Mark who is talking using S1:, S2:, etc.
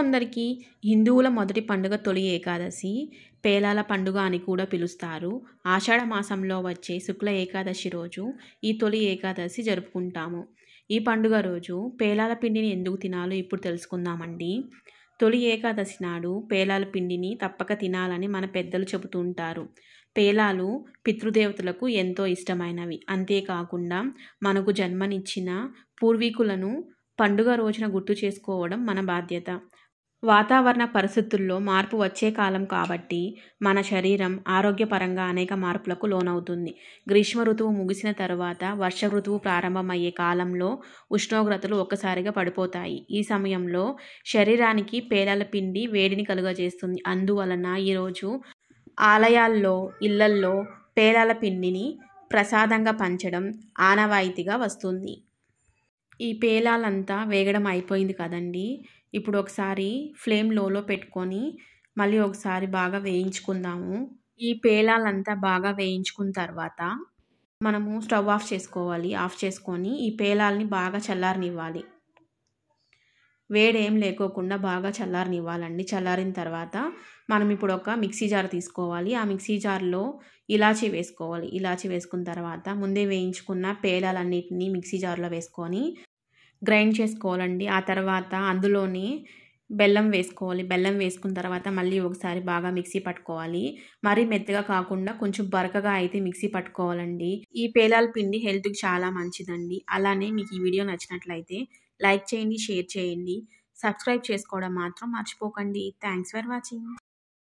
S1: కొందరికి హిందువుల మొదటి పండుగ తొలి ఏకాదశి, పేలాల పండుగ అని కూడా పిలుస్తారు. ఆషాఢ మాసంలో వచ్చే శుక్ల ఏకాదశి రోజు ఈ తొలి ఏకాదశి జరుపుకుంటాము. ఈ పండుగ రోజు పేలాల పిండిని ఎందుకు తినాలో ఇప్పుడు తెలుసుకుందామండి. తొలి ఏకాదశి నాడు పేలాల పిండిని తప్పక తినాలని మన పెద్దలు చెబుతూ ఉంటారు. పేలాలు పితృదేవతలకు ఎంతో ఇష్టమైనవి. అంతేకాకుండా మనకు జన్మనిచ్చిన పూర్వీకులను పండుగ రోజున గుర్తు చేసుకోవడం మన బాధ్యత. వాతావరణ పరిస్థితుల్లో మార్పు వచ్చే కాలం కాబట్టి మన శరీరం ఆరోగ్యపరంగా అనేక మార్పులకు లోనవుతుంది. గ్రీష్మ ఋతువు ముగిసిన తర్వాత వర్ష ఋతువు ప్రారంభమయ్యే కాలంలో ఉష్ణోగ్రతలు ఒక్కసారిగా పడిపోతాయి. ఈ సమయంలో శరీరానికి పేలాల పిండి వేడిని కలుగజేస్తుంది. అందువలన ఈరోజు ఆలయాల్లో, ఇళ్లల్లో పేలాల పిండిని ప్రసాదంగా పంచడం ఆనవాయితీగా వస్తుంది. ఈ పేలాలంతా వేగడం అయిపోయింది కదండి. ఇప్పుడు ఒకసారి ఫ్లేమ్ లోలో పెట్టుకొని మళ్ళీ ఒకసారి బాగా వేయించుకుందాము. ఈ పేలాలంతా బాగా వేయించుకున్న తర్వాత మనము స్టవ్ ఆఫ్ చేసుకోవాలి. ఆఫ్ చేసుకొని ఈ పేలాల్ని బాగా చల్లారనివ్వాలి. వేడేం లేకోకుండా బాగా చల్లారనివ్వాలండి. చల్లారిన తర్వాత మనం ఇప్పుడు ఒక మిక్సీ జార్ తీసుకోవాలి. ఆ మిక్సీ జార్లో ఇలాచీ వేసుకోవాలి. ఇలాచీ వేసుకున్న తర్వాత ముందే వేయించుకున్న పేలాలన్నిటిని మిక్సీ జార్లో వేసుకొని గ్రైండ్ చేసుకోవాలండి. ఆ తర్వాత అందులోనే బెల్లం వేసుకోవాలి. బెల్లం వేసుకున్న తర్వాత మళ్ళీ ఒకసారి బాగా మిక్సీ పట్టుకోవాలి. మరీ మెత్తగా కాకుండా కొంచెం బరకగా అయితే మిక్సీ పట్టుకోవాలండి. ఈ పేలాల పిండి హెల్త్కి చాలా మంచిదండి. అలానే మీకు ఈ వీడియో నచ్చినట్లయితే లైక్ చేయండి, షేర్ చేయండి, సబ్స్క్రైబ్ చేసుకోవడం మాత్రం మర్చిపోకండి. Thanks for watching.